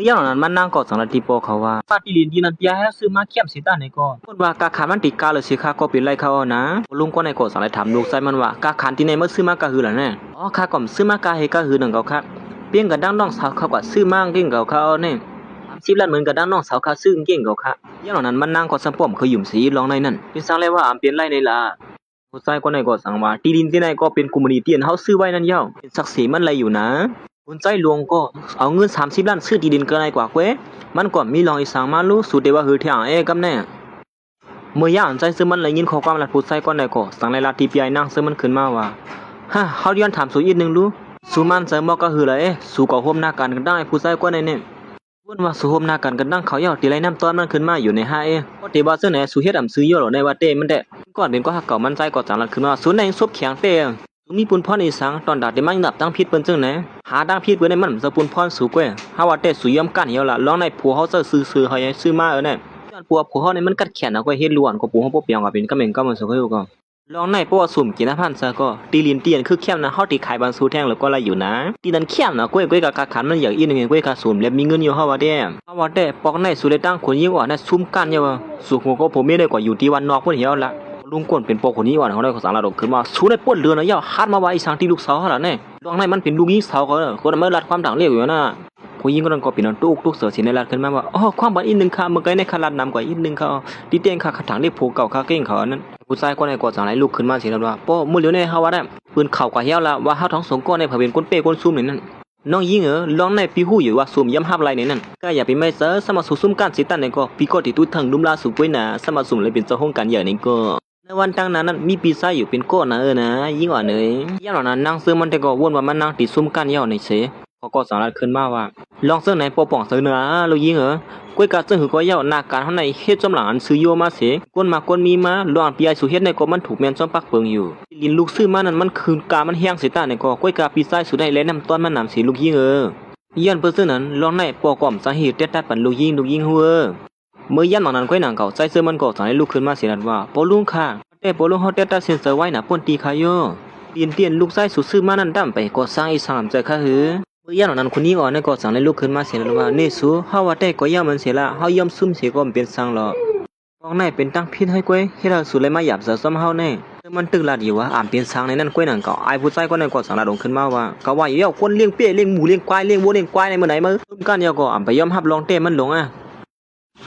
ย่างนั้นมันนั่งก็สังติโปเขาว่าปาติลินดีนันเปียให้ซื้อมาเข้มสิตาในก็พูดว่ากาขันมันติกาเลยสิค่ะก็เป็นไรเขานะลุงก็ในก็สังเลยถามลูกไส้มันว่ากาขันที่ในเมื่อซื้อมากาหือล่ะแน่อ๋อข้าก่อมซื้อมากาเฮกาหือหนึ่งเขาค่ะเปี้ยงกับดังน้องสาวเขาก็ซื้อมากเก่งเขาเนี่ย30 ล้านเหมือนกับดังน้องสาวเขาซื้อเก่งเขาค่ะย่างนั้นมันนั่งก็สัมปอมเคยยุ่มสีลองในนั่นเป็นสังเลยว่าเปลี่ยนไรในล่ะผู้ชายก็ในก็สังว่าที่ดินที่ในก็เป็นกุมารเตียนเฮาซื้อไว้นั่นเย้าเป็นศักดิ์ศรีมันไรอยู่นะคนใจหลวงก็เอาเงิน30 ล้านซื้อที่ดินเกินไรกว่าเว้ยมันก็มีลองอีสังมารู้สุดเดว่าหือเถียงกำแน่เมื่อย่างใจซื้อมันเลยยินข้อความหลัดผู้ใส่ก็ในก็สังในลาทีปีไอนั่งซื้อมันขึ้นมาว่าฮะเขาย้อนถามสู่อีกนึงรู้สู่มันใจมอกก็หือเลยสู่ก็ร่วมหน้ากันได้ผู้ใส่ก็ในเนี่ยวนว่าสู่ร่วมหน้ากันดังเขาย่อตีไรน้ำต้นมันขึ้นมาอยู่ในก็ตีว่าซื้อไหนสู่เฮ็ดอำซื้อย่อในว่าเต้มันได้ก่อนเป็นก็หักเก่ามันใจก็จังหลัดขึ้นมาสู่ในซบแข็งเต้มีปุนพรอีสังตอนดาดได้มันนับตั้งพิษเปิ้นจังไหนหาดังพิษเปิ้นได้มันสะปุนพรสู่ก้วยหาว่าแต่สู่ยอมกันเหี่ยวล่ะร้องในผัวเฮาซื้อเฮาซื้อมาเนี่ยย้อนผัวเฮานี่มันกัดแขนเอาก้วยเฮ็ดล้วนก็ปู่เฮาบ่เปียงก็เป็นกะเม่งก็มันสุกอยู่ก็ร้องในเพราะว่าสุ่มกินพันซะก็ตีลินเตียนคือแค้มนะเฮาติขายบันสู่แท่งแล้วก็ละอยู่นะตีนั้นแค้มนะก้วยกับขันมันอย่างอีนึงก้วยกับสุ่มแล้วมีเงินอยู่เฮาว่าแต่ปอกในสู่ได้ตั้งคนยิ่งอ่อนน่ะซุ่มกันอยู่ว่าสู่หัวก็ผมไม่ได้กว่าอยู่ที่วันนอกพุ่นเหี่ยวละลุงก้นเป็นปอคนนี้ว่าเขาได้สั่งระดกขึ้นมาสู้ได้ป้นเรือนะย่าฮัดมาไว้สั่งที่ลูกสาวเขาล่ะเนี่ยดวงในมันเป็นลูกยิงสาวเขาคนไม่รัดความต่างเรียกอยู่นะผู้หญิงก็ต้องก็เป็นตุกเสือสิในรัดขึ้นมาว่าอ๋อความบัดอีกนึงค่ะเมื่อกี้ในขลัดนำกว่าอีกนึงเขาตีเตียงค่ะขัดถังเรียกผูกเก่าค่ะเก่งเขานั้นผู้ชายก็ในก็สั่งไหลลูกขึ้นมาสิแล้วว่าป้อมื้อเหลียวในเฮาว่าได้ปืนเข่ากว่าเหี่ยวละว่าเฮาท้องสงก้อนในเผเป็นคนเป้คนซุ่มนี่นั่นน้องยิงลองในปีหู้อยู่ว่าซุ่มย้ำฮับไรนี่นั่นก็อย่าไปไม่เซอสมาซุ่มกันสิตันนี่ก็ปีก็ติดตุ้ทั้งดุมลาสุกไว้นะสมาซุ่มเลยเป็นเจ้าห้องกันอย่างนี้ก็ในวันตั้งนั้นมีปีศาจอยู่เป็นก้อนนะนะยิ่งกว่าเนยย่างเหล่านั้นนั่งซื้อมันแต่ก็วนว่ามันนั่งติดซุ่มกันย่อในเสเขาก็สารขึ้นมาว่าลองซื้อไหนปอป่องซื้อเนื้อเรายิงกล้วยกาซื้อหือก็ย่อหน้าการข้างในเฮ็ดจำหลังอันซื้อโยมาเสก้นมากวนมีมาลองปีไอสุเฮ็ดในก็มันถูกแมนซ้อมปักเปิงอยู่ลินลูกซื้อมานั้นมันคืนกามันเฮียงสิตาในก็กล้วยกาปีศาจสุดได้และน้ำต้นมันนำสีลูกยิงย้อนเพื่อซื้อนั้นลองในปอกอมสาเหตุเด็ดปันลูกยิงหัวเมื่อย่านหลังนั้นกล้วยหนังเก่าใจซื้อมันก็สั่งให้ลูกขึ้นมาเสียนั้นว่าปอลุงค่ะแต่ปอลุงเฮาแต่ตัดเซ็นเซอร์ไว้น่ะป่นตีคายโยเตียนลูกไส้สุดซื้อมานั้นดำไปก็สร้างอีสามใจค่ะหือเมื่อย่านนั้นคนนี้อ่อนก็สั่งให้ลูกขึ้นมาเสียนั้นว่าเนสูเฮาว่าแต่ก็ย่ามันเสียละเฮายอมซุ่มเสียก็เป็นสังหรอกกองในเป็นตั้งพิษให้กล้วยเฮ็ดให้สุดเลยมาหยับเสือซ้ำเฮาแน่มันตึกลาดอยู่ว่าเป็นสังในนั้นกล้วยนั่นก็ไอ้ผู้ชายก็นั่นก็สั่งลาดงขึ้นมาว่าก็ว่าอยู่คนเลี้ยงเปี้ยเลี้ยงหมูเลี้ยงควายเลี้ยงวัวเลี้ยงควายในมื้อไหนมื้อซุ่มกันก็ไปยอมรับรองเต้มันหลง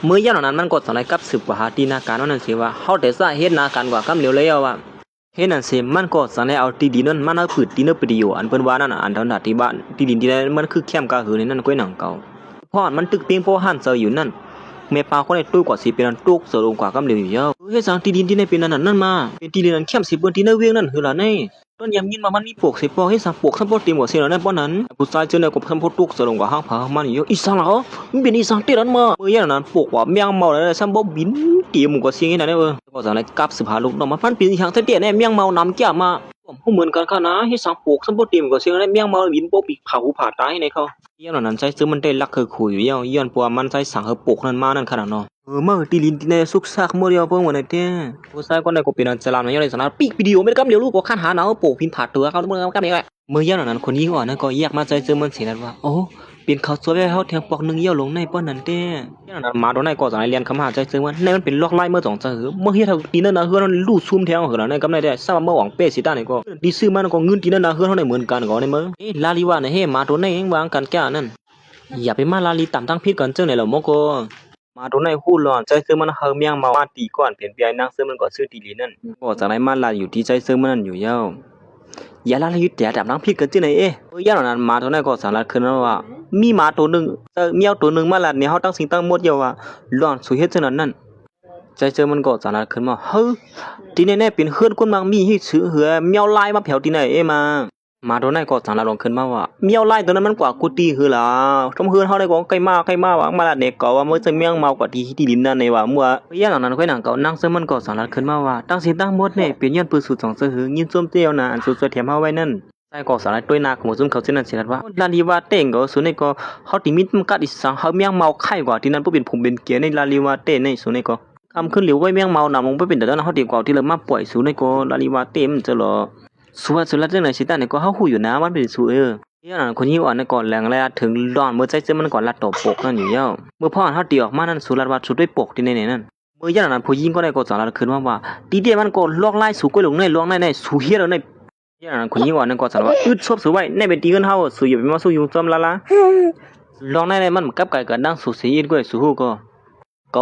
เมื่อย่านนั้นมันก็สั่งให้กับสืบว่าหาตีนาการนั้นสิว่าเฮาแต่ซะเฮ็ดนาการกว่ากำเหลียวเลยว่าเฮ็ดนั่นสิมันก็สั่งให้เอาที่ดินนั้นมันเอาพืชดินประโยชน์อันเพิ่นว่านั่นอันเท่านั้นที่บ้านที่ดินที่นั้นมันคือแคมกะหือในนั้นก้อยหนังเก่าเพราะมันตึกเปียงโพหันเซออยู่นั่นแม่ปาคนในตู้กว่าสิเป็นตุกเสือลงกว่ากำเหลียวอยู่เยอะเฮ็ดสั่งที่ดินที่ในเป็นนั่นมาเป็นที่ดินนั้นแคม10เปิ้นที่ในเวียงนั่นหือล่ะนี่ต้นยำยินมามันมีปลูกสิปอเฮ็ดสั่งปลูกสัมปอติหมดเสียแล้วนั่นป้อนั้นผู้ชายเจอในกบสัมปอตุกเสือลงกว่าห้างผามันอยู่อีสังเหรอมันเป็นอีสังติดนั้นมาเมื่อย่านนั้นปลูกว่าแมงเมาแล้วสัมปอบินเกี่ยมกว่าเสียงนั่นก็สั่งให้กับ15ลูกน้องมันเป็นอีสังเตี้ยแน่แมงเมานำแก้มาผู้เหมือนกันค่ะนะเฮ็ดสั่งปลูกสัมปอติมกว่าเสียงได้แมงเมาบินปกปีกผาหูผาตายในเขาย่านนั้นใช้ซื้อมันได้ลักเคยคุยอยู่ย้อนปัวมันใช้สั่งให้ปลูกนั้นมานั่นขนาดเนาะเมื่อตีลินที่ในสุกซากเมื่อเดียวเพิ่งวันนี้เต้ผู้ชายคนใดก็เป็นอันตรายในย่านในสนามปีกวิดีโอไม่ได้กำเดียวลูกก็ขั้นหาหนาวปลูกพินผาตัวเขาเมื่อกำนี้แหละเมื่อย่านนั้นคนนี้ก่อนนั่นก็แยกมาใจซื้อมันเสียแล้วว่าโอ้เป็นเขาสวยไปเขาแทงปอกนึงเยี่ยวลงในป้อนนั่นเต้ย่านนั้นมาโดนในก็สั่งให้เรียนคำหาใจซื้อมันในมันเป็นลอกไล่เมื่อ2 เจอเมื่อเฮ็ดเท่าตีนั่นนะเฮือนมันลู่ซุ่มแทงเหรอในกำในได้ทราบเมื่อหวังเป้สิตาในก็ดีซื้อมันก็เงินตีนั่นนะเฮือนเท่าไหร่เหมือนกันก็ในเมื่อลาลีว่าในเฮมาโดนในเองวางกันแก่นั่นอย่าไปมาลาลีต่ำตั้งพิษก่อนเจ้าในเหล่าโมโกมาโดนในหู้ร้อนใจซื้อมันเฮาเมียงมาว่าตีก่อนเปลี่ยนเปียนางซื้อมันก็ซื้อตีลีนั่นก็จากไหนมาลาอยู่ที่ใจซื้อมันนั่นอยู่เย้าอย่าลาลีแต่ต่ำตั้งพิษกันเจ้าในย่าเหล่านั้นมาโดนในก็สารขึ้นว่ามีหมาตัวนึงเมียวตัวนึงมาลาเนี่ยเฮาตั้งสิ่งตั้งหมดเยาว่าร้อนสุเฮ็ดจังนั้นนั่นใจซื้อมันก็สารขึ้นมาเฮ้ยที่แน่ๆเป็นเฮือนคนบางมีให้ซื้อเหือเมียวลายมาแผ่วที่ไหนมาโดนในก็สั่งลงขึ้นมาว่าเมียวไล่ตัวนั้นมันกว่ากูตีคือล่ะชมเฮือนเฮาได้ก็ใกล้มาว่ามาละเด็กก็ว่ามื้อจะเมียงเมากว่าที่ดินนั่นในว่าเมื่อย่านหลังนั้นค่อยหนังเก่านั่งเสื้อมันก็สั่งขึ้นมาว่าตั้งสิตั้งหมดเนี่ยเป็นย้อนปืนสูตร2เสือหือยินส้มเตี้ยวน่ะอันสุดเทียมเฮาไว้นั่นใส่ก็สั่งด้วยนาของซุ่มเขาสินั่นสิว่าลาลีว่าเต้งก็สุในก็เฮาติมิตมันกัดอีสังเฮาเมียงเมาไข่กว่าที่นั้นบ่เป็นผมเป็นเกียในลาลีว่าเต้ในสุในก็คำขึ้นเหลียวไว้เมียงเมานำลงไปเป็นแต่นั้นเฮาดีกว่าที่เรามาปล่อยสุในก็ลาลีว่าเต้มจะหรอสุดแล้วจังไหนสิตาเนี่ยก็เฮาฮู้อยู่นะมันเป็นสุ เนี่ยนะคนยิงอ่อนในก่อนแรงแล้วถึงดอนเมื่อใจเจอมันก่อนลัดต่อปกนั่นอยู่เย้าเมื่อพ่อเฮาตีออกมานั่นสุรัตว่าสุดด้วยปกที่ในนั่นเมื่อย่านนั้นผู้ยิงก็ได้ก็จังลัดขึ้นว่าตีเดียมันก็ลอกไล่สู่ก้อยหลงในลวงในสู่เฮียแล้วในย่านนั้นคนยิงอ่อนในก็จังว่าอึดชอบสู่ไว้ในเป็นตีกันเฮาสู่อยู่เป็นมาสู่ยุงจอมละลองในมันกับไก่กันดังสู่สีอินก็สู่ฮู้ก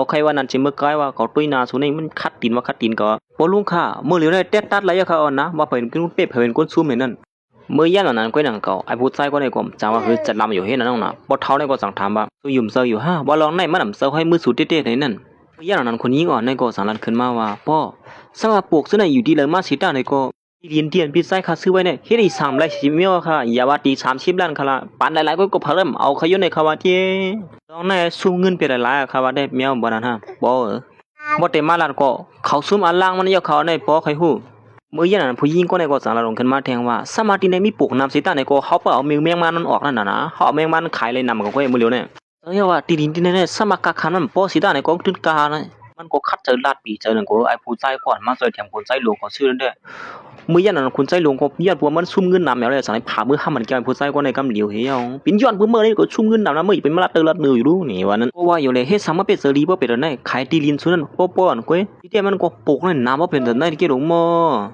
็ใครว่านั้นจิเมื่อไกลว่าก็ตุ้ยนาสู่ในมันคัดตีนว่าคัดตีนก็บ่ลุงค่ะเมื่อเหลียวได้เต็ดตัดไหลเขาอ่อนนะว่าเป็นคนเป๊ะเป็นคนซุ่มนั่นเมื่อย่านนั้นก็นั่งเก่าไอ้ผู้ชายก็ในกลุ่มจังว่าคือจัดลำอยู่เฮ็ดนั่นน่ะบ่เท่าในก็สั่งถามว่าสู่ยุ่มเซออยู่ฮะบ่ลองในมันนำเซอให้มือสู่เต้ๆในนั่นเมื่อย่านนั้นคนยิงอ่อนในก็สั่งลัดขึ้นมาว่าพ่อสังว่าปลูกซึ่งอยู่ดีเลยมาสิตาในก็เรียนเตียนพี่ไส้ค่าซื้อไว้เนี่ยเฮ็ดอี3ไร่10เมียวค่ะอย่าว่าตี30ล้านค่ะละปานหลายๆก็เพิ่มเอาขยนในเขาว่าที่ต้องในสู้เงินไปหลายๆค่ะว่าได้เมียวบ่นั่นฮะบ่บ่เต็มมาล้านก็เขาซุ่มอันล่างมันยกเขาในปอใครฮู้เมื่อยันนั้นผู้หญิงก็ในก็สั่งลงขึ้นมาแทงว่าสมาติในมีปลูกน้ำสิตาในก็เขาเปิ้เอาแมงมันนั้นออกนั่นน่ะนะเขาเอาแมงมันขายเลยนำก็ค่อยมื้อเดียวเนี่ยเอ้ยว่าตีดินที่ในสมัครคันมันปอสิตาในก็ถึงกานะมันก็คัดเจอลาดปีเจอหนึ่งก็ไอ้ผู้ใจก่อนมาซอยแถมคนใจหลวงก็ชื่อนั่นเด้อเมื่อยันนั้นคุณใจหลวงก็ยอดปัวมันซุ่มเงินนำแล้วเลยสั่งให้ผ่ามือห้ามมันแก้ผู้ใจก็ในกำเหลียวเฮียงปินย้อนเมื่อนี่ก็ซุ่มเงินนำแล้วเมื่อเป็นมาลัดเตอลัดเนืออยู่รู้นี่ว่านั้นก็ว่าอยู่เลยเฮ็ดสังมาเป็นเสรีบ่เป็นอันไหนขายตีลินซุนั้นป้อนก้อยที่เดียมันก็ปลูกนั่นน้ำบ่เป็นอันไหนเกี่ยวหลงหม้อ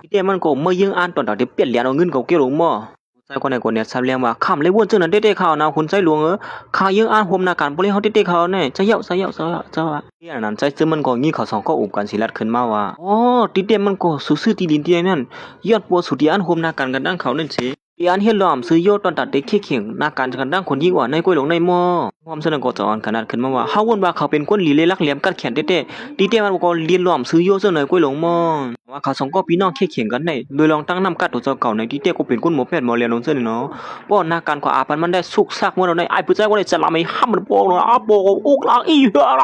ที่เดียมันก็เมื่อยิงอ่านตอนที่เปลี่ยนเหรียญเอาเงินก็เกี่ยวหลงหม้อใจคนในคนเนี่ยทราบเรื่องว่าคำเลยวนจึงนั้นเด้ๆข่าวนะคุณใจหลวงข่าวยังอ่านโฮมนาการบ่เลยเฮาเด้ๆข่าวแน่จะเหี่ยวจะว่าที่อันนั้นใจซึ่งมันก็งี้เขา2ก็อุบกันสิลัดขึ้นมาว่าอ๋อติเดมันก็ซื่อๆตีดินที่นั่นยอดปัวสุดที่อันโฮมนาการกันดังเขานั่นสิที่อันเฮ็ดล้อมซื้อโยตอนตัดเด็กเข่งนาการกันดังคนยิ่งอ่อนในก้อยหลงในหม้อความสนั่นก็จะอ่อนขนาดขึ้นมาว่าเฮาวนว่าเขาเป็นคนลีเลลักเหลี่ยมกัดแขนเด้ๆติเดมันก็เรียนล้อมซื้อโยซะหน่อยก้อยหลงหม้อว่าเขา2ก็พี่น้องเข่งกันได้โดยลองตั้งนำกัดตัวเจ้าเก่าในที่เดก็เป็นคนหมอแพทย์หมอเรียนลงเส้นเนาะป้อนนาการก็อาปันมันได้สุกซักเมื่อเราในไอ้ผู้ใจก็ได้จะลาไม่ห้ามมันโปงเนาะอ้าโปงอุกลางอีอะไร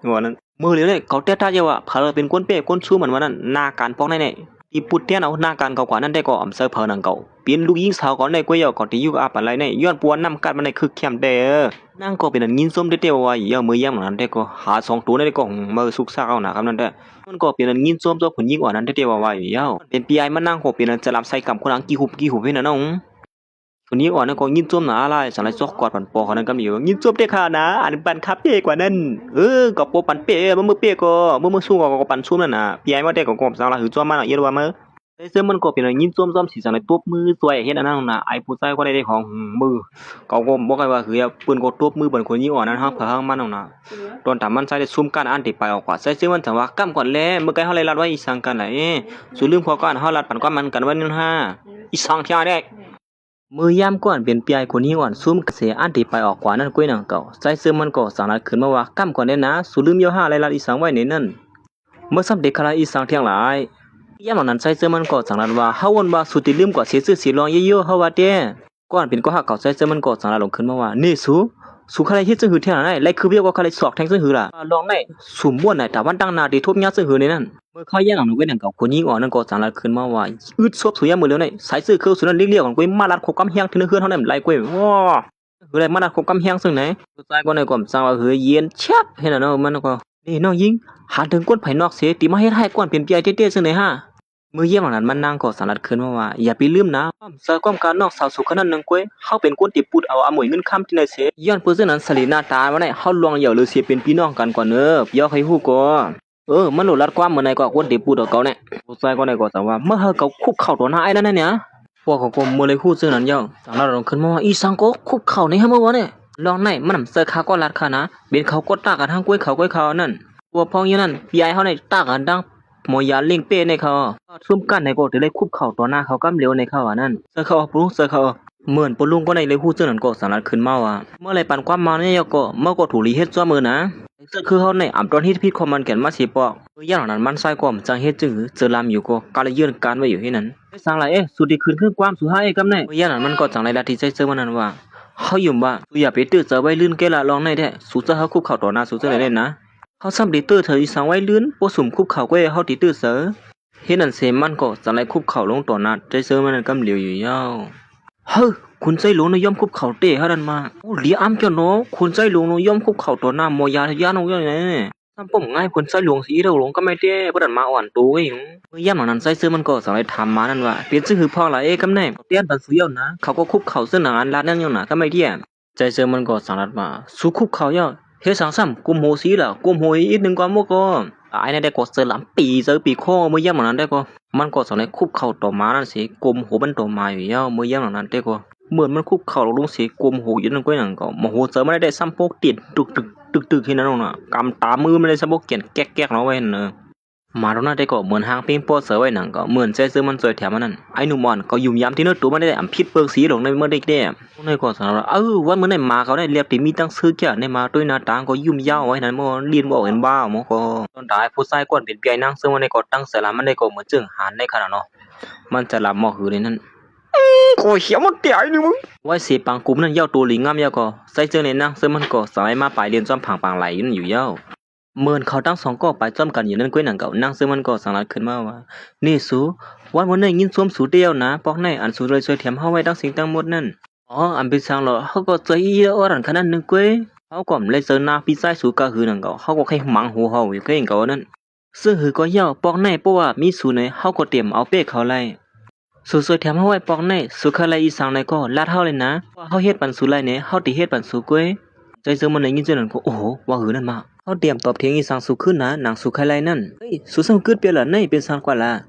ว่านั้นมือเลยเนี่ยเขาเตะท่าเยาว่าเผลอเป็นก้นเป้ก้นชู้เหมือนวันนั้นนาการปอกในที่ปุดเตี้ยนเอานาการเก่ากว่านั้นได้ก็อำเซอร์เพอนังเก่าเปลี่ยนลูกยิงสาวก่อนในกวยก่อนที่อยู่กับอาปันไรในย้อนปวนนำกัดมันในคึกเข้มเด้อนางก็เป็นอันยินส้มเด้ว่าเยามือย่ำนั้นได้ก็หา2ตัวในก็มือสุกซักเอานะครับนั่นได้มันก็เป็นอันยินส้มตัวผลยิงอ่อนนั้นเด้ว่าเยาเป็นปีไอมันนางก็เป็นอันจะรับใส่กับคนอังกี่หุบให้นะน้องคนนี้อ่อนนะก็ยินส้มหนาอะไรสั่งไรซอกกอดปันปอเขานั้นก็มียินส้มได้ค่ะนะอันปันคับเป้กว่านั้นก็ปอปันเป้มือเป้ก็มือสู้ก็ปันชุ่มนั่นน่ะปีไอมาได้ก็กบสั่งละหือจ้อมาเยอะว่ามือซึ่งมันก็เป็นยินส้มสีสั่งไรตบมือสวยเฮ็ดอันนั้นน่ะไอ้ผู้ชายก็ได้ของมือก็บอกกันว่าคือปืนก็ตบมือบนคนยิงอ่อนนั้นฮักเผาฮักมันน่ะตอนทำมันใช้ได้ซุ่มกันอันที่ไปออกกว่าใช้ซึ่งมันถามว่ากำก่อนแล้วเมื่อไกลเฮาเลยรัดไว้อีสังกันไหนสุลืมพอก่อนเฮารัดปันก้อนมันกันไว้นั่นห้าอีสังเที่ยได้มือยามก่อนเป็นปีไอคนนี้อ่อนซุ่มเสียอันที่ไปออกกว่านั้นก้อยนางเก่าใจซึ่งมันก็สั่งรัดขึ้นมาว่ากำก่อนได้นะสุลืมย่อห้าเลยรัดอีสังไว้ในนั้นเมื่อสับเด็กคลาอีสังเที่ยงหลายยามนั้นใจซึ่งมันก็สั่งรัดว่าเฮาวนว่าสุดที่ลืมกว่าเสียชื่อเสียรองเยอะๆเฮาว่าเด้ก่อนเป็นก็หักเก่าใจซึ่งมันก็สั่งรัดลงขึ้นมาว่านี่สุใครเฮ็ดซึ่งหือเที่ยงไหนไล่คือเรียกว่าใครสอกแทงซึ่งหือล่ะลองได้สุ่มม่วนไหนแต่วันตั้งนาที่ทุบยัดซึ่งหือในนั้นเมื่อเขาแย่งหลังเว้นอย่างเก่าคนยิงอ่อนนั้นก็สั่งรัดขึ้นมาว่าอึดซบสุยามมือแล้วนี่สายซื้อคือสุนันเรียกของกูมาลัดคบกำเฮียงที่นึกเฮือนเฮาได้ไล่กูว้าคืออะไรมาลัดคบกำเฮียงซึ่งไหนผู้ชายก็ในกลุ่มสั่งว่าหือเย็นแซ่บเห็นน่ะเนาะมันก็นี่น้องยิงหาถึงก้นไผนอกเสียติมาเฮ็ดให้ก้อนเป็นปีไอเต้ๆซึ่งไหนฮะเมื่อเยี่ยมหลังนั้นมันนั่งก็สั่งรัดขึ้นมาว่าอย่าไปลืมนะเสิร์ฟความการนอกสาวสุขนั้นนึงก้อยเฮาเป็นคนที่ปุดเอาอมวยเงินค้ำที่ไหนเสียย้อนเปิ้นนั้นสลีหน้าตามาได้เฮาลวงเหยี่ยวหรือเสียเป็นพี่น้องกันก่อนย่อให้ฮู้ก่อมันหลุดลัดความเหมือนในก็คนที่ปุดเอาเก่าเนี่ยผู้ชายก็ในก็สั่งว่าเมื่อเฮาเก่าคุกเข้าตัวหน้าไอ้นั่นเนี่ยพวกเขาก็มื้อเลยฮู้ซึ่งนั้นย่อสั่งรัดลงขึ้นมาว่าอีสังก็คุกเข้าในเฮาเมื่อวานเนี่ยลองไหนมันนำเสิร์ฟขาก็ลัดขานะเป็นเขาก็ตากันทางก้อยเขานั่นพวกพ้องอย่างนั้นพี่ไอ้เฮาในตากันดังหมอยาเล่งเป้ในเขาซุ่มกันในก็จะได้คุบเข่าต่อหน้าเขากำเหลียวในเขานั่นเสือเขาปุ๊เสือเขาเหมือนปลุงก็ในเลยพูดเจ้านั้นก็สารลัดขึ้นมาว่าเมื่อไรปันความมาเนี่ยก็เมื่อก็ถูรีเฮ็ดจ้ามือนะเสือคือเขาในอ่ำตอนที่พิษความมันแก่นมาสิปอกอย่างนั้นมันใส่ความจังเฮ็ดจื้อเจอลำอยู่ก็การเลยยื่นการไว้อยู่ที่นั้นสั่งไรสุดที่คืนขึ้นความสุดท้ายกำในอย่างนั้นมันก็จังไรละที่ใจเจอมันนั้นว่าเขายุ่มว่าอย่าไปตื้อเจอไว้ลื่นเกละลองในแท้สู้เจอเขาคุบเข่าต่อหน้าสู้เจอเลยนะเขาซ้ำดิเตอร์เธออีสังไว้ลื่นโปสุ่มคุบเข่าก็เฮาดิเตอร์เสือเฮ็ดนั่นเสมันก็จะไล่คุบเข่าลงต่อหน้าใจเสือมันกำเหลียวอยู่ยาวเฮ้คุณใจหลวงนยอมคุบเข่าเตะเฮานั่นมาโอ้เหลียอ้ำเจ้าเนาะคุณใจหลวงนยอมคุบเข่าต่อหน้ามอยาทะยานงอย่างไหน ซ้ำป้อมง่ายคนใส่หลวงสีเราหลวงก็ไม่ได้บ่ดันมาอ่อนตัวเองเมื่อย่ำหลังนั้นใส่ซื้อมันก็สองเลยถามมานั่นว่าเปลี่ยนชื่อคือพ่อละกำแน่เตี้ยนปันสุยาวนะเขาก็คุบเข่าซึ่งหนังอันลาดนั่นอยู่นะก็ไม่ได้ใจซื้อมันก็สังรัดมาสู้คุบเข่าเยาเฮ็ดสังซ้ำกุมโหสีละกุมโหอีกนึงกว่าโมก็ไอ้นั่นได้ก็เสือหลำปีเสือปีข้อเมื่อย่ำหลังนั้นได้ก็มันก็สองเลยคุบเข่าต่อมานั่นสิกุมโหมันต่อมาอยู่เยาเมื่อย่ำหลังนั้นได้ก็เหมือนมันคุบเข่าลงสีกุมโหอยู่นั่นก็อย่างก็โมโหเสือไม่ได้ซ้ำพวกติดตึกที่นั่นน่ะกำตามือไม่ได้ซ้ำพวกเกียนแก๊กๆเนาะไว้เนอะมาตรงนั้นได้ก็เหมือนหางเป้งโป้เสือไว้หนังก็เหมือนใจซื้อมันสวยแถมมันนั่นไอ้หนุ่มอ่อนก็ยุ่มยามที่เนื้อตัวมันได้อัมพิษเปิกสีหลงในเมื่อเด็กเด้ในก็สารวันเมื่อไหร่มาเขาได้เรียบที่มีตั้งซื้อแก่ในมาด้วยหน้าต่างก็ยุ่มยาวไว้นั้นมันเรียนบอกเห็นบ้ามันก็ตอนตายผู้ชายก่อนเป็นเปียนั่งซึ่งมันได้ก็ตั้งเสลามันได้ก็เหมือนจึงหันในขนาดเนาะมันจะหลับหมอกหือในนั้นก็เขียวมันเตี้ยนี่มึงไว้เสียปังกุมนั่นเย้าตัวหลิงงามเย้าก็ใส่เจอในนั่งซึ่งมันก็สายมาปลายเรียนจอมผังไหลนั่นอยู่เย้าเมื่อเขาตั้งสองก็ไปจอมกันอยู่นั่นก้อยหนังเก่านั่งซึ่งมันก็สังลัดขึ้นมาว่านี่สูวันนี้ยินสวมสูเดียวนะปอกในอันสูเลยช่วยเถียมเฮาไว้ตั้งสิ่งตั้งหมดนั่นอันเป็นสังเหรอเขาก็ใจเยอะอันขนาดนึงก้อยเขาก็เลยเจอหน้าพี่ชายสูก็คือหนังเก่าเขาก็แค่หมังหัวเฮาอยู่แค่เก่านั่นซึ่งหือก็เย้าปอกในเพราะว่ามีสูในเขาก็เตรียมเอาเป้เขาไล่สูสวยแถมเฮาไว้ปอกในสุขะไลอีสังในก็ลาดเฮาเลยนะว่าเฮาเฮ็ดปันสูไลเนี่ยเฮาติเฮ็ดปันสูก้อยใจเจอมันในยินเจอนั่นก็โอ้โหว่าหือนั่นมาเขาเตรียมตอบเถียงอีสังสุขึ้นนะหนังสุขะไลนั่นเฮ้ยสุสังกึดเปียละในเป็นสังกว่าละ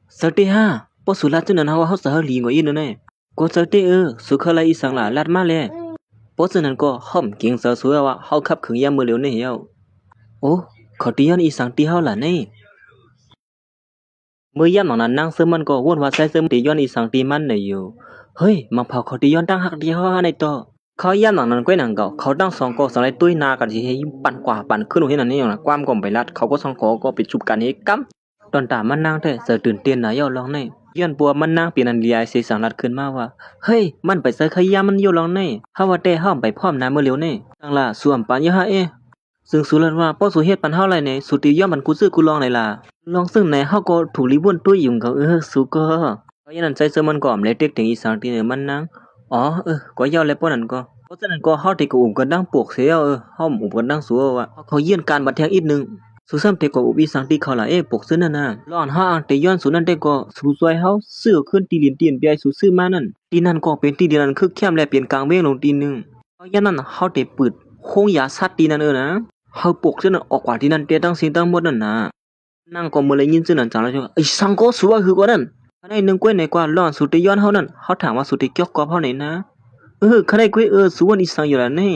สติห้าปอสุลาจนนั้นเฮาเฮาสะเฮลีงว่าอีนั่นแน่ก็สติสุขะไลอีสังละลาดมาเลยปอจนนั้นก็ห่อมเก่งเสือสวยว่าเฮาขับขึงยามมื้อเหลียวนี่เฮาโอ้เขาตีย้อนอีสังตีเฮาล่ะนี่เมื่อย่ำหลังนั้นนางซื้อมันก็วนว่าใส่ซื้อตีย้อนอีสังตีมันในอยู่เฮ้ยมังเผาเขาตีย้อนตั้งหักตีเฮาในต่อเขาย่ำหลังนั้นก้อยหนังเก่าเขาตั้งสองก็สองไล่ตุ้ยนากันสิให้ปั่นกว่าปั่นขึ้นเห็นอันนี้อย่างน่ะความก่อมไปลัดเขาก็สองก็ไปชุบกันให้กั๊มตอนตามันนางแท้เสือตื่นเต้นน่ะย่อร้องในย้อนปัวมันนางเปลี่ยนอันเลียสิสังลัดขึ้นมาว่าเฮ้ยมันไปใส่ขยะมันย่อร้องในเฮาว่าแต่เฮาไปพร้อมนาเมื่อเร็วนี่ตั้งล่ะส่วมปานยะฮะซึ่งสุรันว่าป้อสุเฮ็ดปันเฮาไรเนี่ยสุติย่อมมันกูซื้อกูลองไหนล่ะลองซึ่งไหนเฮาก็ถูกลิบ่นตุ้ยยุ่งกับสุก็เพราะฉะนั้นใจเสมันก็อมเลยเต็กถึงอีสังที่เนี่ยมันนางอ๋อก็ย่อแล้วป้อนั่นก็เพราะฉะนั้นก็เฮาที่ก็อุ้มกันดังปวกเสียเฮาอุ้มกันดังสัวว่าเขาเยี่ยนการบัดแทงอีกนึงสุซ้ำเตก็อุบีสังที่เขาล่ะปกซื้อนั่นน่ะร้อนเฮาอังเตย้อนสุนั่นเตก็สุซวยเฮาซื้อขึ้นตีลินเตียนเปียสุซื้อมานั่นที่นั่นก็เป็นที่เดียวนั้นคือแคมและเปลี่ยนกลางเว้งลงตีนึงเพราะฉะนั้นเฮาเตปืดคงยาสัตว์ตีนั่นนะเฮาปกซึ่งออกกว่าที่นั่นเตตั้งสิ่งตั้งหมดนั่นน่ะนั่งก็มื้อเลยยินซึ่งนั่นจังแล้วไอ้สังก็สัวคือกว่านั้นคันไอ้นึงก้วยไหนกว่าร้อนสุติย้อนเฮานั่นเฮาถามว่าสุติเกี่ยวกับเฮาไหนนะคันไอ้ก้วยสุวรรณอีสังอยู่ล่ะนี่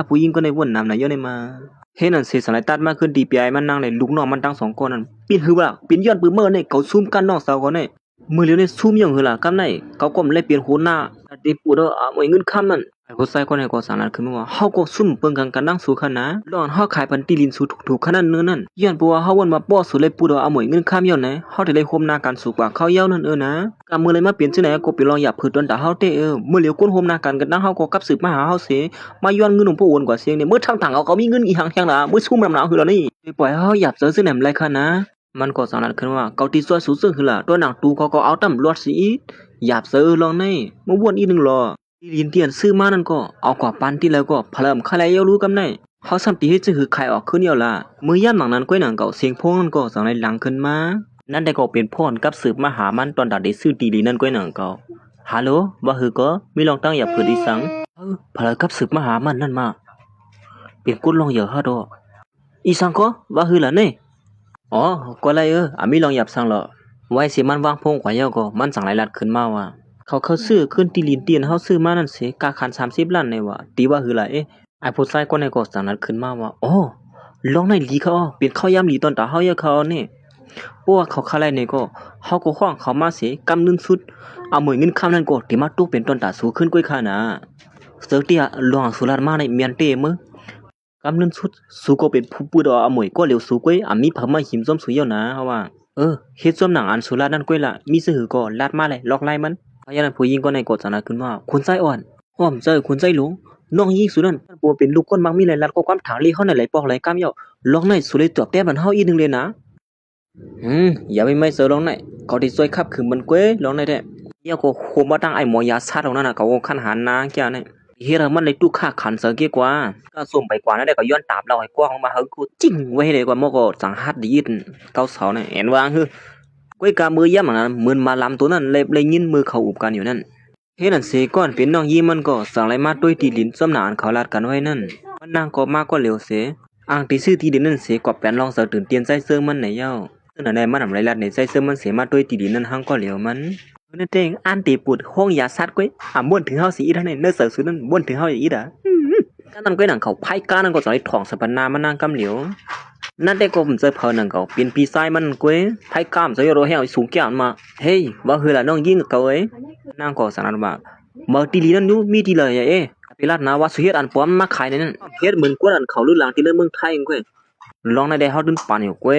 ผู้หญิงก็ในวนน้ำน่ะย้อนได้มาเฮ็ดนั่นเสสลายตัดมาขึ้นดีปีไอมันนั่งในลูกน้องมันตั้ง2คนนั่นปิดหือว่าปินย้อนปื้อเมื่อนี่เขาซุ่มกันน้องสาวเขานี่มื้อเลียวนี่ซุ่มยังหือล่ะกำไหนเขาก็เลยเปลี่ยนโหหน้าติปูดเอาเงินค้ำนั่นไอ้ผู้ชายคนนี้ก็สารนั้นคือว่าเฮาก็ซุ่มเปิ้งกันนั่งสู่คันนะร้อนเฮาขายปันตีลินสู่ถูกๆขนาดนั้นย้อนเพราะว่าเฮาวนมาป้อสู่เลยปูดเอาเงินค้ำย้อนไหนเฮาได้เลยโฮมหน้ากันสู่กว่าเขาเย้านั่นนะกะมื้อเลยมาเปลี่ยนชื่อไหนก็ไปลองหยับผืดตอนตาเฮาเตมื้อเลียวคนโฮมหน้ากันนั่งเฮาก็กลับสืบมาหาเฮาเสมาย้อนเงินของผู้โอนกว่าเสียงเนี่ยมื้อทางเอาเขามีเงินอีหังแฮงล่ะมื้อซุ่มนำหนาวคือแล้วนี่ปล่อยเฮาหยับเสือซึ่งแหนมไรคันนะมันก็สารนั้นคือว่าเกาตีซวยสู่ซึ่งคือล่ะตัวหนังตูเขาก็เอาตำรวจสิหยับเสือลองในมาวนอีนึงรอลินเตียนซื้อมานั่นก็เอากว่าปันที่แล้วก็พะเริ่มใครแล้วรู้กำไดเขาซ้ำตีให้จะคือใครออกขึ้นเดียวล่ะมือย่ำหนังนั้นก้อยหนังเก่าเสียงพงนั่นก็สังในหลังขึ้นมานั่นได้ก็เป็นพ่นกับสืบมาหามันตอนตัดได้ซื้อตีลีนั่นก้อยหนังเก่าฮัลโหลว่าคือก็มีลองตั้งอย่าเผื่อดิสังพะเริ่มกับสืบมาหามันนั่นมาเป็นกุดลองอย่าฮะดออีสังก็ว่าคือล่ะนี่อ๋อก็ไรมีลองหยับสังเหรอไว้สิมันวางพงกว่าเยาก็มันสั่งหลายลัดขึ้นมาว่าเขาซื้อขึ้นตีลินเตียนเฮาซื้อมานั่นสิกาคัน30ล้านในว่าตีว่าคือล่ะไอ้ผู้ชายคนนี้ก็สั่งนั้นขึ้นมาว่าอ๋อลองในลีเขาเป็นข้าวยามลีตอนตาเฮาเยอะเขานี่เพราะว่าเขาคาไลนี่ก็เฮาก็ฮ้องเขามาสิกำนึงสุดเอาหมวยเงินคำนั้นก็ที่มาตุกเป็นตอนตาสูขึ้นก้อยค่านะเสือเตียลองสุรามาในเมียนเตมื้อกำนึงสุดสูก็เป็นผู้ปุดเอาหมวยก็เหลียวสูก้อยมีพม่าหิมซ้อมสุยนะเฮาว่าเฮ็ดซ้อมหนังอันสุรานั่นก้อยล่ะมีซื่อก็ลาดมาเลยล็อกไล่มันเพราะฉะนั้นผู้หญิงก็ในกดสนาขึ้นว่าคุณไส้อ่อนอ้อมใจคุณไส้หลงน้องยิงสุนั้นปัวเป็นลูกคนมักมีหลายลัดก็ความถางลีเฮาในหลายปอกหลายกำเยาลองในสุเลยตอบแต้มันเฮาอีนึงเลยนะอย่าไม่เสือลองในเขาที่ซวยขับคือมันก้วยลองในแท้เดี๋ยวก็โคมาตั้งไอ้หมอยาซาตรงนั้นน่ะเขาก็คันหานาแก่เนี่ย เฮ็ดให้มันในตู้ค่าขันเสือเกี่กว่าก็ส่งไปกว่านั่นได้ก็ย้อนตามเราให้กว้างมาเฮากูจิ้งไว้ให้ได้กว่าหมอก็สังหารดียินเกาเสาเนี่ยเห็นว่าฮือก้อยกามือย่ำนั้นมือนมาลำตัวนั้นเลยยินมือเขาอุบกันอยู่นั่นเฮ็ดนั่นเสก่อนเป็นน้องยีมันก็สั่งไหลมาด้วยตีลิ้นส้มหนานเขาลาดกันไว้นั่นมันนางก็มาก็เร็วเสอ่างที่ซื้อที่ดินนั่นเสกว่าแปลนลองเสือตื่นเตียนใจเสื่อมันไหนเย้าซึ่งนั่นได้มันทำไรลัดในใจเสื่อมันเสมาด้วยตีดินนั่นหังก็เหลียวมันนั่นเองอันตีปุดห้องยาซัดก้อยม่วนถึงเฮาสิอีท่านเนื้อเสือสุดนั่นม่วนถึงเฮาอีด่าการนั่นก้อยหนังเขาไพ่การนั่นก็จะได้ถ่องสปันนามันนางกำเหลียวนั่นได้ก็ผมเจอเพลินหนังเขาเป็นปีศาจมันก้อยไพ่กามจะยโรเฮาสูงแก่มาเฮ้ยว่าคือละน้องยิงกับเขานางก็สารว่ามาตีลีนั่นนู้มีตีเลยเอ๊ะไปลาดนาว่าสุเฮ็ดอันป้อมมาขายในนั้นเฮ็ดเหมือนกวนอันเขาลื่นหลังที่เมืองไทยก้อยลองในได้เฮาดึงปานอยู่ก้อ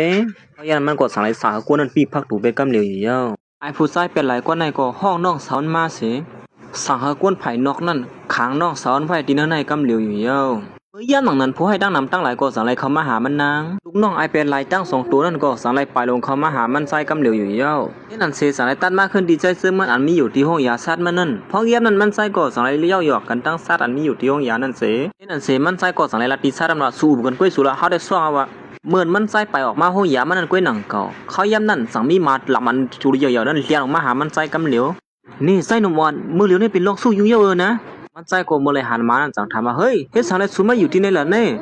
ยเพราะยันมันก็สั่งไรสาควนั้นปีพักถูไปกำเหลียวอยู่เย้าไอ้ผู้ชายเป็นหลายกว่าในก็ห้องน้องสาวมาเสสั่งหากวนไผ่นอกนั่นขางน้องสาวไผ่ตีนในกำเหลียวอยู่เย้าเมื่อย่านหลังนั้นผู้ให้ตั้งนำตั้งหลายก็สั่งไรเขามาหามันนางลูกน้องไอ้เป็นหลายตั้ง2ตัวนั่นก็สั่งไรไปลงเขามาหามันใส่กำเหลียวอยู่เย้าที่นั่นเสสั่งไรตัดมาขึ้นดีใจซึ่งมันอันมีอยู่ที่ห้องยาซัดมันนั่นเพราะเยี่ยมนั่นมันใส่ก็สั่งไรเลี้ยวหยอกกันตั้งซัดอันมีอยู่ที่ห้องยานั่นเสที่นั่นเสมันใส่ก็สั่งไรลัดตีซัดมันว่าสู้กันก้อยสุระเขาได้ซ้อว่าเหมือนมันใส่ไปออกมาห้องยามันนั่นก้อยหนังเก่าเขาย้ำนั่นสั่งมีมาหลับมันจุริยาวๆนั่นเลี้ยงออกมาหามันใส่กำเหลียวนี่ใส่หนุ่มอ่อนมือเหลียวนี่เป็นโรคสู้ยุ่งเยอะนะมันใส่ก็มือเลยหันมานั่นสั่งถามว่าเฮ้ยเฮ็ดสั่งไรสู้มาอยู่ที่ไหนล่ะเน่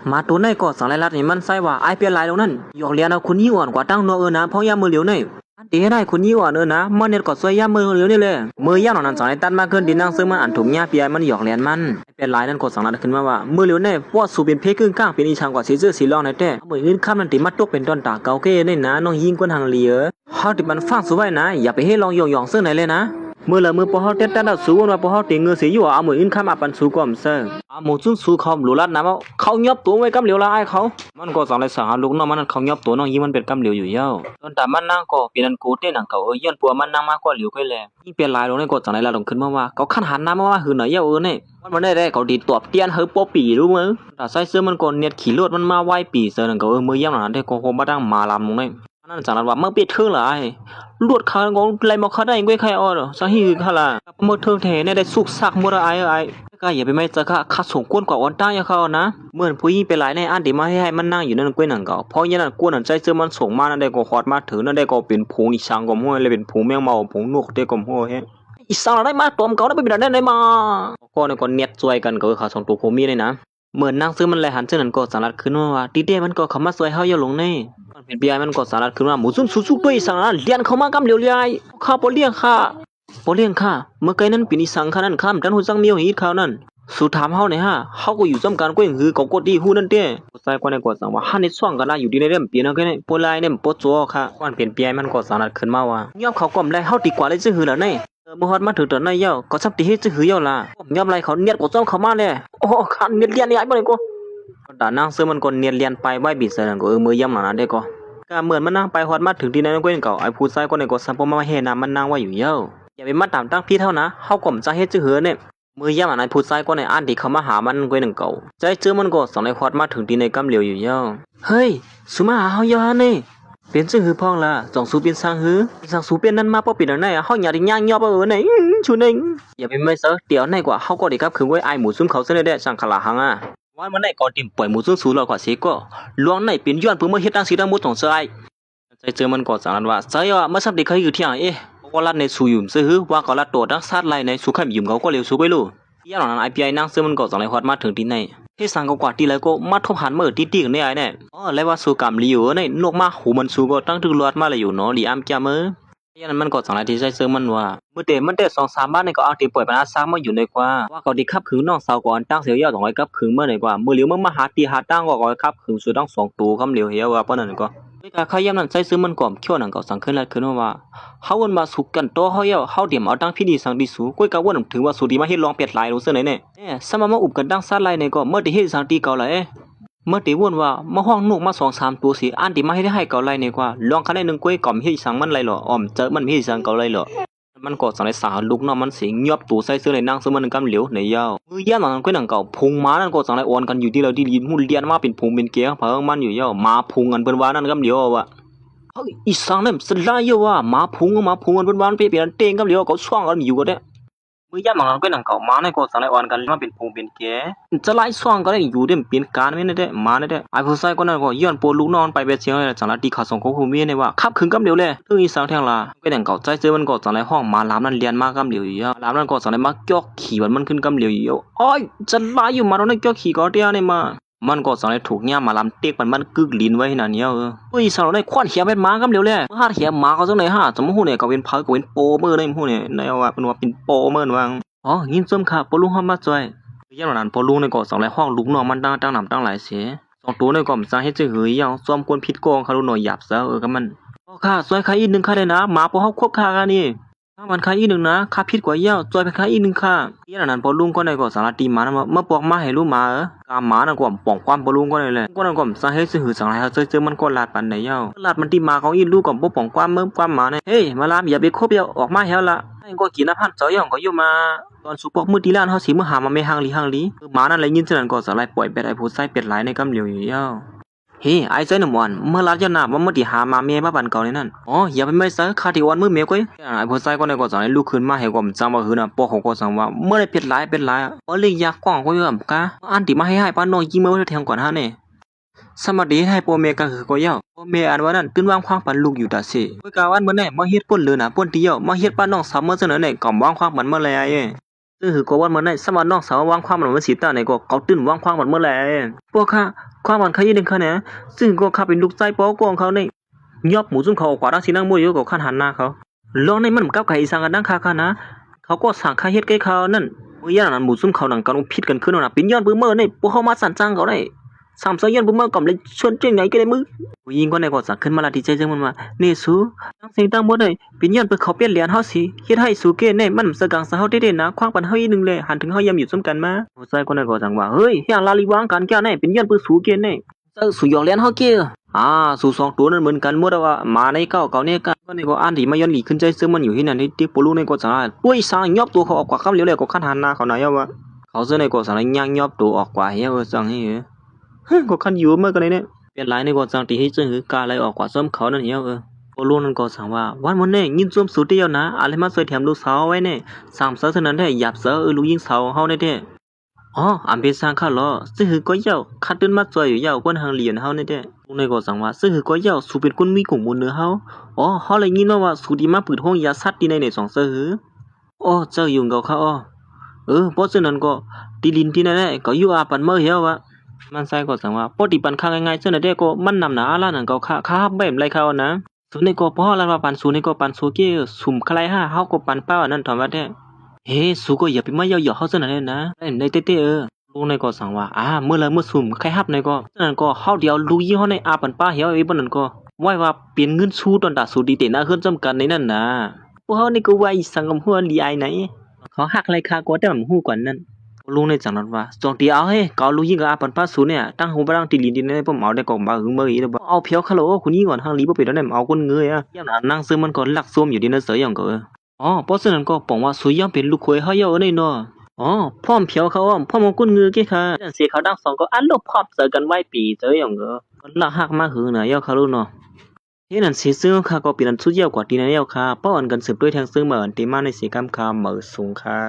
มาตัวไหนก็สั่งไรลัดนี่มันใส่ว่าไอเปียลายตรงนั้นหยอกเลี้ยงเอาคนยี่อ่อนกว่าตั้งนอนะเพราะยามือเหลียวนี่อันตีให้ได้คนยี่อ่อนนะมันเนี่ยก็สวยยามือเหลียวนี่เลยมือย่าหนอนสั่งไรตัดมาขึ้นดินนั่งซึ่งมันอันถุงยาเปียมันหยอกเลี้ยงมันไอเปียลายนั่นก็สั่งลัดขึ้นมาว่ามือเหลียวนี่พวกสูเป็นเพครึ่งก้างเป็นอีช่างกว่าสีเสื้อสีรองในแต่มืออื่นข้ามนั่นติมัดตกเป็นต้นตาเกาเก้นี่นะน้องยิงก้นทางเหลียเฮาติมันฟังสู้ไว้นะอย่าไปให้ลองหยองซึ่งไหนเลยนะมือละมือพอเฮาเต้นตั้งสู้ว่าพอเฮาติเงือเสียอยู่เอามืออื่นข้ามปันสู้ก่อมเซอเอาหมูจุ้นสู้เขาหลุลัดนะเขายอบตัวไว้กำเหลียวละไอเขามันก็สั่งไรสั่งหาลูกน้องมันเขายอบตัวน้องยิงมันเป็นกำเหลียวอยู่เย้าต้นตามันนั่งก็เป็นอันกูเต้นหนังเขาย้อนปัวมันนั่งมากกว่าเหลียวค่อยแลยิ่งเปลี่ยนลายลงในก็สั่งไรลาลงขึ้นมาว่าเขาขันหันน้ำมาว่าหือหน่อยเย้าเนี่ยมันได้เขาดีตอบเตียนเฮอปอปีรู้มั้ยแต่ใส่เสื้อมันก็เนียดขี่รถมันมาไหวปีเซอร์หนังเขามือย่ำหนังได้ก็คงมาตั้งมาลำลงในนั่นสั่งว่าเมื่อเปียเทื่อละลวดขาของไรมาเขาได้ก้อยใครอ้อสังหิคือขลาเมื่อเทื่อเทเนี่ยได้สุกซักมัวไอ้ก็อย่าไปไม่จะข้าส่งก้นกว่าอ่อนต้าอย่าเขานะเหมือนผู้หญิงไปหลายในอันที่มาให้มันนั่งอยู่นั่นก้อยหนังเก่าเพราะยันนั่นก้นนั่นใจเสื้อมันส่งมานั่นได้ก็ฮอดมาถือนั่นได้ก็เป็นผงอีช่างก็มั่วเลยเป็นผงแมงเมาผงนกได้ก็มั่วเฮ้อีสังได้มาตัวเขาได้ไปเป็นได้มาก็เนี่ยก็เน็ตช่วยกันก็เขาส่งตัวโคมีเลยนะเหมือนนั่งซื้อมันเลยหันเสื้อนั่นก็สารัดขึ้นว่าตีเด้มันก็เขามาช่วยเฮาอย่าลงในเป็นปีไอมันก็สารัดขึ้นว่าหมูซุ่มสู้ๆด้วยสังนั้นเลี้ยนเขามากำเหลียวเลยข้าบ่เลี้ยงค่ะเมื่อไกลนั้นปีนี้สังขนั้นข้ามดันหูจังมีหิดเขานั่นสุถามเฮาเนี่ยฮะเฮาก็อยู่จำการก้อยหือก็กดดีฮู้นั่นเด้ใส่กว่าในก็สังว่าหันในช่วงกันนะอยู่ดีในเรื่องเปลี่ยนเอาแค่นี้ปลายเนี่ยปจัวค่ะก่อนเปลี่ยนปีไอมันก็สารัดขึ้นมาว่ายอมเขาก่อมได้เฮาดีกว่าเลยซื่อหือแล้วเนี่ยมื่อฮอดมาถึงตอนนั้นเย้าก็ซับตีให้ซื่อหือเย้าล่ะยอมไรเขาเนียดก็จ้องเขามาเลยโอ้คันเนียดเลียนนี่ไอ้บ่ได้ก็ด่านั่งซื้อมันก็เนียดเลียนไปไว้บิดเสนั่นก็มือย่ำหนาได้ก็ก็เหมือนมันนั่งไปฮอดมาถึงที่นั้นก็เห็นเก่าไอ้ผู้ชายคนนั้นก็ซับบ่มาเฮ็ดน้ำมันนั่งไว้อยู่เย้าอย่าไปมาตามตั้งพี่เท่านะเฮาก็จะเฮ็ดซื่อหือเนี่ยมือย่ำอันผู้ชายคนนั้นอันที่เขามาหามันก็นึงเก่าใจเจอมันก็สองในฮอดมาถึงที่ในกำเหลียวอยู่เย้าเฮ้ยสุมาหาเฮาเย้านี่เป็นซื่อหือพ้องล่ะจองสูเป็นสังหือสังสูเป็นนั่นมาป้อปิดอันไหนเฮาอย่าได้ย่างยอบไหนชูนึงอย่าไปไม่เซอเดี๋ยวไหนกว่าเฮาก็ได้ครับคือไว้ไอหมูซุ่มเขาเสนได้สังขลาหังวันมันไหนก็ติ่มปล่อยหมูซุ่มสูรอกว่าสิก็ลวงไหนเป็นย้อนเพิ่นมาเฮ็ดดังสิดังหมดต้องเซยใจเจอมันก็สั่งนั้นว่าเซยว่ามาสับเด็กเขาอยู่ที่ไหนก็ลัดในสู่ยุ่มซื่อหือว่าก็ลัดตัวดักซัดไล่ในสู่ไข่ยุ่มเขาก็เร็วสู่ไปลู่ย่านนั้น IPI นั่งซื้อมันก็สั่งเลยฮอดมาถึงที่ไหนที่สังก็กว่าที่แล้วก็มาทบหันมือตีๆกันได้ไอ้เนี่ยแล้วว่าสู่กรรมลีอยู่ในนกมาหูมันสู่ก็ตั้งถึงรอดมาเลยอยู่เนาะลีอ้ำจ้ามือยันมันก็สั่งอะไรที่ใช้ซื้อมันว่าเมื่อมันได้2-3บ้านนี่ก็เอาที่ปล่อยปัญหาสร้างมาอยู่ในกว่าว่าก็ดีครับขึงน้องสาวก่อนตั้งเสียยอด200กับขึงเมื่อไหร่กว่ามือเหลียวมาหาตีหาตั้งก็ครับขึงสู่ตั้ง2ตัวคำเหลียวเหียว่าปานนั้นก็ด้วยการเขาย่ำนั้นใช้ซื้อมันก่อมเขี้ยวนั่นก็สั่งขึ้นแล้วขึ้นว่าเฮาวนมาสู่กันโตเฮาเฮาเดี๋ยวเอาตั้งพี่ดีสังดีสู่ก้อยกะวนถึงว่าสู่ดีมาเฮ็ดลองเป็ดหลายรู้ซื่อไหนเนี่ยสมาอุบกันตั้งซัดไล่ในก็เมื่อที่เฮ็ดสังตีเก่าเลยเมื่อตีวนว่ามาห้องนุกมา2-3ตัวสิอันที่มาให้เก่าไล่ในกว่าลองคันได้นึงก้อยก่อมเฮ็ดสังมันไล่หรออ้อมเจอมันเฮ็ดสังเก่าไล่หรอมันก็สั่งได้สาลูกน้องมันสิงยอบตัวใส่เสื้อในนั่งซื้อมันกำเหลียวในยาวมือย่านมันก้อยหนังเก่าพุงม้านั่นก็สั่งได้อ่อนกันอยู่ที่เราที่ลินหุ่นเลียนมาเป็นพุงเป็นเกี้ยเพิ่งมันอยู่ยาวมาพุงกันเปิ้นว่านั่นกำเหลียวว่ะอีสังเนี่ยสลายว่ามาพุงมันเป็นวันเปลี่ยนเต็งกับเหลียวก็ช่วงกันอยู่ก็ได้ ปื้ยามมันก็หนังเก่ามาในก็สังไลออนกันมาเป็นพงเป็นแกจะไล่ซ่องก็ได้อยู่เด้เป็นการไม่ได้มาได้ไอ้ผู้ชายก็นั่นก็ย้อนปลูกนอนไปเบ็ดเชียงเลยจังละตีขาส่งเขาคู่เมียเนี่ยว่าขับขึ้นกำเดียวเลยถึงอีสังแทงละก็หนังเก่าใจเจอมันก็จังไลห้องมาลามนั่นเรียนมากำเดียวอยู่ลามนั่นก็จังไลมาเกี่ยวขี่มันขึ้นกำเดียวอยู่อ้อยจะไล่อยู่มาตรงนั้นเกี่ยวขี่ก็เดียวเนี่ยมามันก็จังไลถูกเนี่ยมาลามเต็กมันกึกลิ้นไว้นั่นเนี่ยปื้ยสังเราได้ควันเหียเป็นมากำเดียวเลยฮาเหียมาเขาจังไหนฮะสมมติเนี่ยก็เป็นพายก็เป็นโปเมอร์ได้มู่เนี่ยในว่าเป็นว่าเป็นโปเมอร์ว่าอ๋อยินส้มค่ะปลุงห้องมาจ่อยยังนั้นปลุงในก็2หลายห้องลุงน้องมันตั้งนำตั้งหลายเสีย2ตัวในก็มันสาเฮ็ดจังหือยังซ้อมกวนผิดโกงเขาหน่อยหยาบซะก็มันอ๋อค่ะซอยใครอีกนึงค่ะได้นะหมาปอเฮาควบค่ากันนี่ถ้ามันใครอีกนึงนะค่าผิดกว่าเย้าจ่อยไปใครอีกนึงค่ะยังนั้นปลุงก็ในก็สารตีหมามาปอกมาให้รู้หมากาหมานั่นก็ป่องความปลุงก็ได้แหละก็นั่นก็สาเฮ็ดจังหือสังหลายเฮาเจอมันก็ลาดปานใดเย้าลาดมันตีหมาของอีลูกก็บ่ป่องความเมิ่มความหมาเนี่ยเฮ้ยมาลามอย่าไปคบอย่าออกมาเฮาละก็กินน้ำพันเจ้าย่องก็อยู่มาตอนสุปอกมือตีล้านเฮาสิมื้อหามาไม่ห่างลีหมานั่นเลยยินฉะนั้นก็สลายปล่อยเป็ดไอ้ผู้ใส่เป็ดหลายในกำเหลียวอยู่ยาวเฮ้ไอ้ใจหนุ่มอ่อนเมื่อลาดจะหน้าว่ามื้อที่หามาเมียบ้าบันเก่านี่นั่นอ๋ออย่าไปไม่ซะคาที่อ่อนมือเมียก้อยไอ้ผู้ใส่ก็ได้ก็สลายลุกขึ้นมาให้ความจังว่าหือน่ะปอกเขาก็สั่งว่าเมื่อได้เป็ดหลายบ่เลยอยากกว้างก็อยู่อำกะอันที่มาให้ป้าน้อยยิงมื้อแทงก่อนหานี่สมัสดีให้โปเมก็คือก็ยาวโปเมอันว่านั้นตื่นวางความปันลูกอยู่ตาสิเมื่อกาวันเมื่อไหร่มาเฮ็ดป่นเลยนะป่นเดียวมาเฮ็ดป้าน้องสาวเมื่อเสนอไหนก่อมวางความมันเมื่อไหร่ซึ่งคือก็วันเมื่อไหร่สมัสน้องสาววางความมันสิตาไหนก็เขาตื่นวางความมันเมื่อไหร่พวกข้าความมันใครยิงเขาเนี่ยซึ่งก็ข้าเป็นลูกชายปอกองเขาเนี่ยยอบหมูซุ่มเขากว่าดังสินั่งมวยอยู่กับขั้นหันหน้าเขาลองในมันกับไก่สังกันดังค่านะเขาก็สั่งค่าเฮ็ดใกล้เขานั่นเมื่อยันนั้นหมูซุ่มเขาหนังกันผิดกันขึ้นน่ะเป็นย้อนปื้อเมื่อเนี่ยพวกเขามาสั่นจังเขาได้สามสยันบุ้มก่อมเลยชวนเจ้าไหนก็ได้มือผู้หญิงก็ในก็สั่งขึ้นมาละดีใจจังมันว่านี่สูตั้งเสียงตั้งหมดเลยเป็นย้อนเพื่อเขาเปลี่ยนเหรียญเฮาสิเฮ็ดให้สูเกในมันสกังสะเฮาได้ๆนะคว้างปันเฮาอีนึงเลยหันถึงเฮายามอยู่ซ้ำกันมาผู้ชายคนนั้นก็สั่งว่าเฮ้ยอย่างลาลีวางกันแก่ไหนเป็นย้อนเพื่อสูเกในสูยอกเหรียญเฮาเกสู2ตัวนั้นเหมือนกันหมดว่ามาในเก่าเนี่ยก็ในก็อันที่มาย้อนหลีขึ้นใจซึ่งมันอยู่ที่นั่นที่ปลุในก็สั่งปุ้ยสั่งยอบตัวเขาออกกว่าคำเหลียวเลยก็คันหันหน้าเขาหน่อยว่าเขาซึ่งในก็สั่งย่างยอบตัวออกกว่าเฮียสั่งให้ก็คันอยู่เมื่อกันเลยเนี่ยเป็นไรในก็จังตีให้จึงคือกาอะไรออกกว่าซ้อมเขานั่นเหี้ยพอลุงนั่นก็สั่งว่าวันมื้อนี้ยินซ้อมสุดเดียวนะอะไรมาช่วยแถมลูกสาวไว้เนี่ย3เสือเท่านั้นได้หยับเสือลูกยิงสาวเฮาได้แท้อ๋ออำเป็นสร้างข้าล้อซึ่งคือก็เย้าคัดตื่นมาจ่อยอยู่เย้าเพิ่นหังเรียนเฮาได้แท้ลุงนั่นก็สั่งว่าซึ่งคือก็เย้าสูเป็นคนมีกลุ่มมูลเนื้อเฮาอ๋อเฮาเลยยินว่าสูดีมาปืดห้องยาสัตว์ที่ใน2เสือหืออ๋อเจ้าอยู่กับเขาอ๋อเพราะฉะนั้นก็ตีลินที่นั่นแหละก็อยู่อาปันเมื่อเหี้ยวะมันใส่ก็สั่งว่าปกติปันข้างง่ายๆเจ้าน่ะเด้ก็มันนำหนาล่ะนั่นก็ค่าแบบไรเขานะสุนี่ก็พอแล้วว่าปันสุนี่ก็ปันสุเกสุ่มใคร5เฮาก็ปันเป้านั่นถอนว่าแท้เฮ้สุก็อย่าไปมาย่อๆเฮาซะนั่นแหละนะในเต้ๆลุงในก็สั่งว่าเมื่อละสุ่มใครฮับในก็นั่นก็เฮาเดียวลูกยี่เฮาในอาปันป้าเหี่ยวไอ้บ่นั่นก็ไว้ว่าเปลี่ยนเงินสู้ตอนตาสุดีเตนะเฮือนจำกันในนั่นนะพวกเฮานี่ก็ไว้สังกำหัวลีไอไหนเขาหักไรค่าก็แต่มันฮู้กว่านั้นลุงในจังนั้นว่าจองตีเอาเฮ้เกาลูยิงกับอาปันป้าสูเนี่ยตั้งหูบรังตีลินดินในผมเอาได้ก็บ่หึงเมื่ออีแล้วบ่เอาเพียวคาโลคุณยิงก่อนทางลีบ่เป็นแล้วเนี่ยเอาคนเงยยามนั้นนางซื้อมันก็ลักซวมอยู่ดินเสืออย่างก็เพราะฉะนั้นก็ป้องว่าสุยอมเป็นลูกเขยเฮาเยอะในเนาะพร้อมเพียวเขาพร้อมกุนเงือเกค่ะจังสิเขาดัง2ก็อันลบพอบเจอกันไว้ปีเจออย่างก็ละหักมาหึงน่ะยอคาโลเนาะเฮ็ดนั่นสิซึ่งค่ะก็เป็นอันสุดยอดกว่าที่นั่นแล้วค่ะป้อนกันสืบด้วยทางซึ่งเหมือนที่มาในสีกำคำเหมือสูงค่ะ